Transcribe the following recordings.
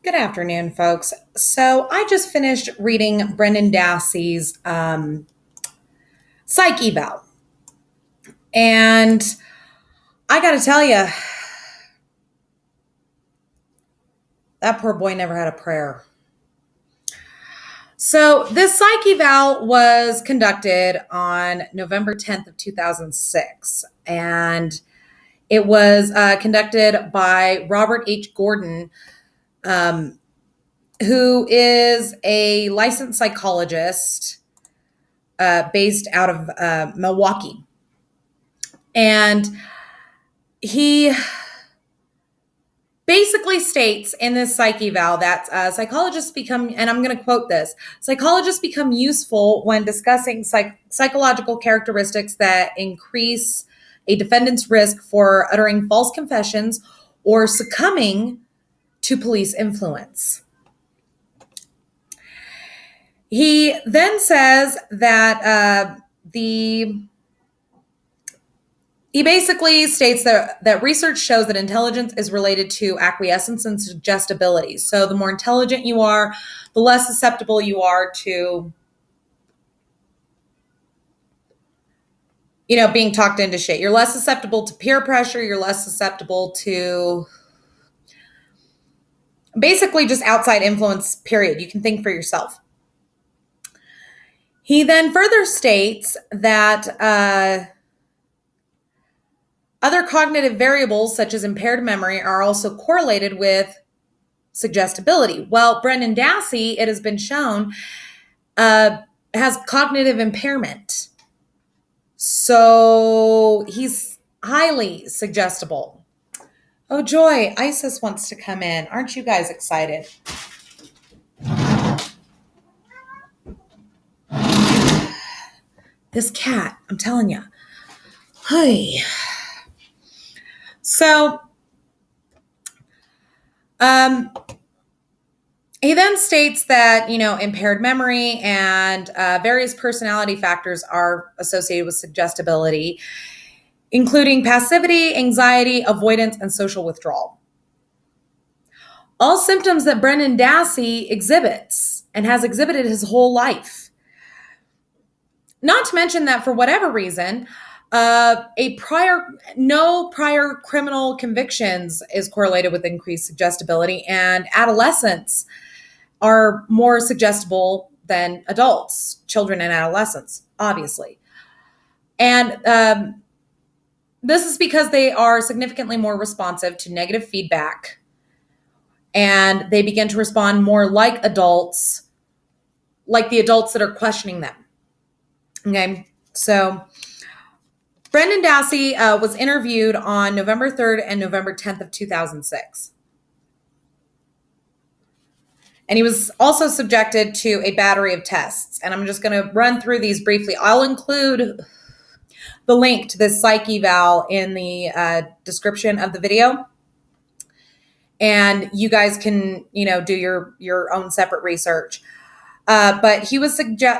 Good afternoon, folks. So I just finished reading Brendan Dassey's Psych Eval. And I got to tell you, that poor boy never had a prayer. So this Psych Eval was conducted on November 10th of 2006. And it was conducted by Robert H. Gordon, um, who is a licensed psychologist based out of Milwaukee. And he basically states in this psych eval that psychologists become, and I'm going to quote this, psychologists become useful when discussing psychological characteristics that increase a defendant's risk for uttering false confessions or succumbing to police influence. He then says that he basically states that research shows that intelligence is related to acquiescence and suggestibility. So the more intelligent you are, the less susceptible you are to, being talked into shit. You're less susceptible to peer pressure. You're less susceptible to basically just outside influence, period. You can think for yourself. He then further states that other cognitive variables, such as impaired memory, are also correlated with suggestibility. Well, Brendan Dassey, it has been shown, has cognitive impairment. So he's highly suggestible. Oh, joy, Isis wants to come in. Aren't you guys excited? This cat, I'm telling you. Hey. So, he then states that, impaired memory and various personality factors are associated with suggestibility, including passivity, anxiety, avoidance, and social withdrawal. All symptoms that Brendan Dassey exhibits and has exhibited his whole life. Not to mention that for whatever reason, no prior criminal convictions is correlated with increased suggestibility, and adolescents are more suggestible than adults, children and adolescents, obviously. And this is because they are significantly more responsive to negative feedback, and they begin to respond more like adults, like the adults that are questioning them. Okay, so Brendan Dassey was interviewed on November 3rd and November 10th of 2006. And he was also subjected to a battery of tests. And I'm just going to run through these briefly. I'll include the link to this psych eval in the description of the video. And you guys can, do your own separate research. But he was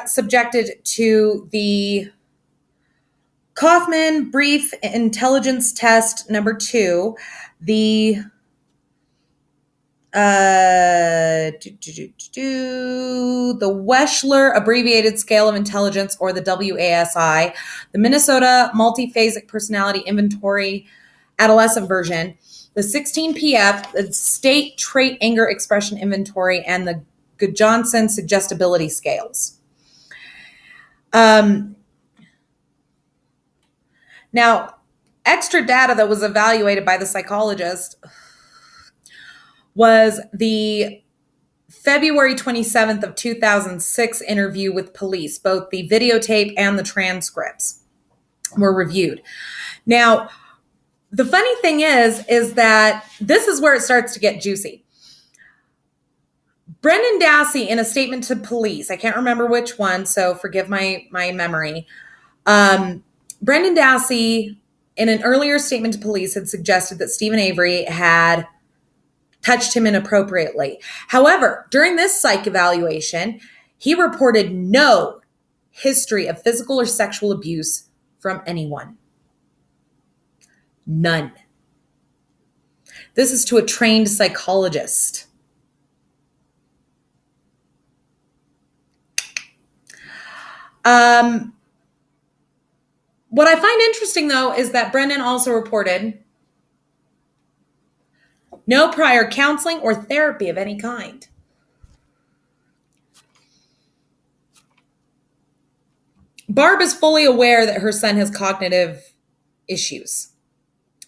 subjected to the Kaufman Brief Intelligence Test number 2, the Weschler Abbreviated Scale of Intelligence, or the WASI, the Minnesota Multiphasic Personality Inventory Adolescent Version, the 16PF, the State Trait Anger Expression Inventory, and the Johnson Suggestibility Scales. Now, extra data that was evaluated by the psychologist was the February 27th of 2006 interview with police. Both the videotape and the transcripts were reviewed. Now, the funny thing is that this is where it starts to get juicy. Brendan Dassey, in a statement to police, I can't remember which one, so forgive my memory. Brendan Dassey, in an earlier statement to police, had suggested that Stephen Avery had touched him inappropriately. However, during this psych evaluation, he reported no history of physical or sexual abuse from anyone. None. This is to a trained psychologist. What I find interesting, though, is that Brendan also reported no prior counseling or therapy of any kind. Barb is fully aware that her son has cognitive issues.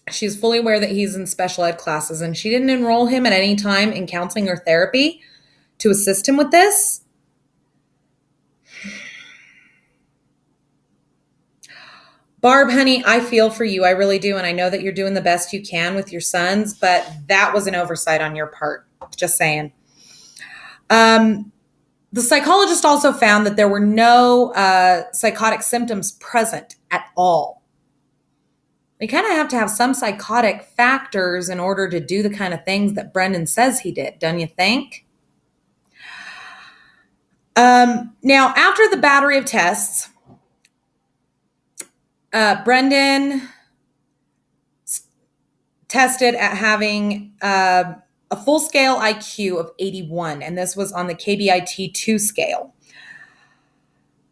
She's fully aware that he's in special ed classes, and she didn't enroll him at any time in counseling or therapy to assist him with this. Barb, honey, I feel for you. I really do. And I know that you're doing the best you can with your sons, but that was an oversight on your part. Just saying. The psychologist also found that there were no psychotic symptoms present at all. You kind of have to have some psychotic factors in order to do the kind of things that Brendan says he did, don't you think? Now, after the battery of tests, Brendan tested at having a full-scale IQ of 81, and this was on the KBIT-2 scale.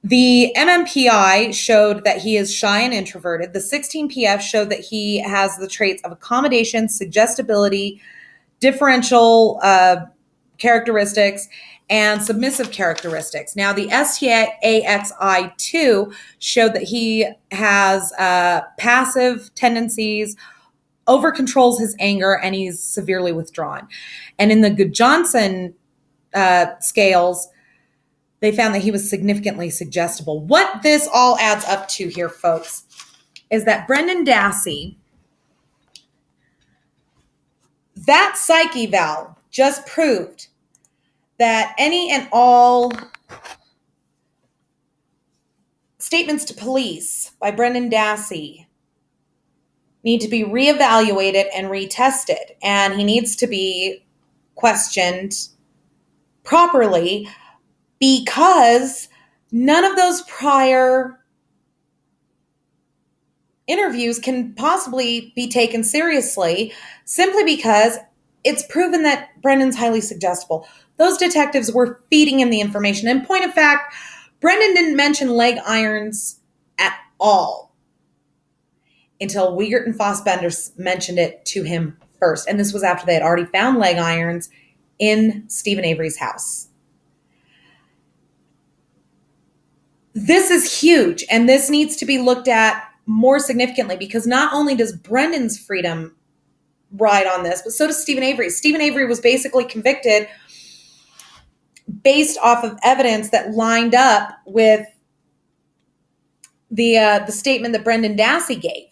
The MMPI showed that he is shy and introverted. The 16PF showed that he has the traits of accommodation, suggestibility, differential characteristics, and submissive characteristics. Now, the STAXI2 showed that he has passive tendencies, over-controls his anger, and he's severely withdrawn. And in the Johnson scales, they found that he was significantly suggestible. What this all adds up to here, folks, is that Brendan Dassey, that psych eval just proved that any and all statements to police by Brendan Dassey need to be reevaluated and retested, and he needs to be questioned properly because none of those prior interviews can possibly be taken seriously simply because it's proven that Brendan's highly suggestible. Those detectives were feeding him the information. In point of fact, Brendan didn't mention leg irons at all until Wiegert and Fassbender mentioned it to him first. And this was after they had already found leg irons in Stephen Avery's house. This is huge, and this needs to be looked at more significantly because not only does Brendan's freedom ride on this, but so does Stephen Avery. Stephen Avery was basically convicted based off of evidence that lined up with the statement that Brendan Dassey gave.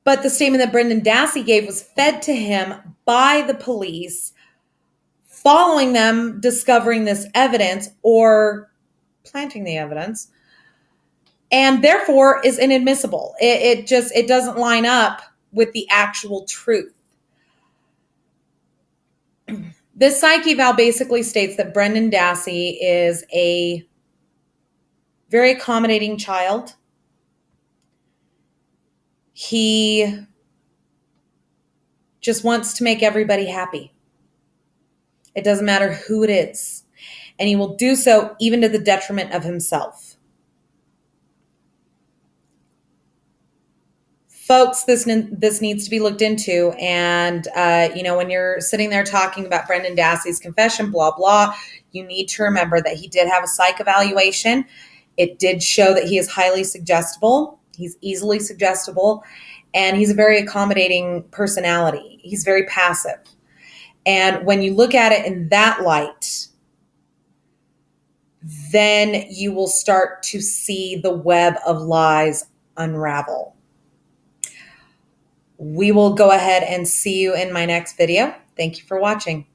But the statement that Brendan Dassey gave was fed to him by the police following them discovering this evidence or planting the evidence, and therefore is inadmissible. It doesn't line up with the actual truth. This psych eval basically states that Brendan Dassey is a very accommodating child. He just wants to make everybody happy. It doesn't matter who it is. And he will do so even to the detriment of himself. Folks, this needs to be looked into. And, when you're sitting there talking about Brendan Dassey's confession, blah, blah, you need to remember that he did have a psych evaluation. It did show that he is highly suggestible. He's easily suggestible. And he's a very accommodating personality. He's very passive. And when you look at it in that light, then you will start to see the web of lies unravel. We will go ahead and see you in my next video. Thank you for watching.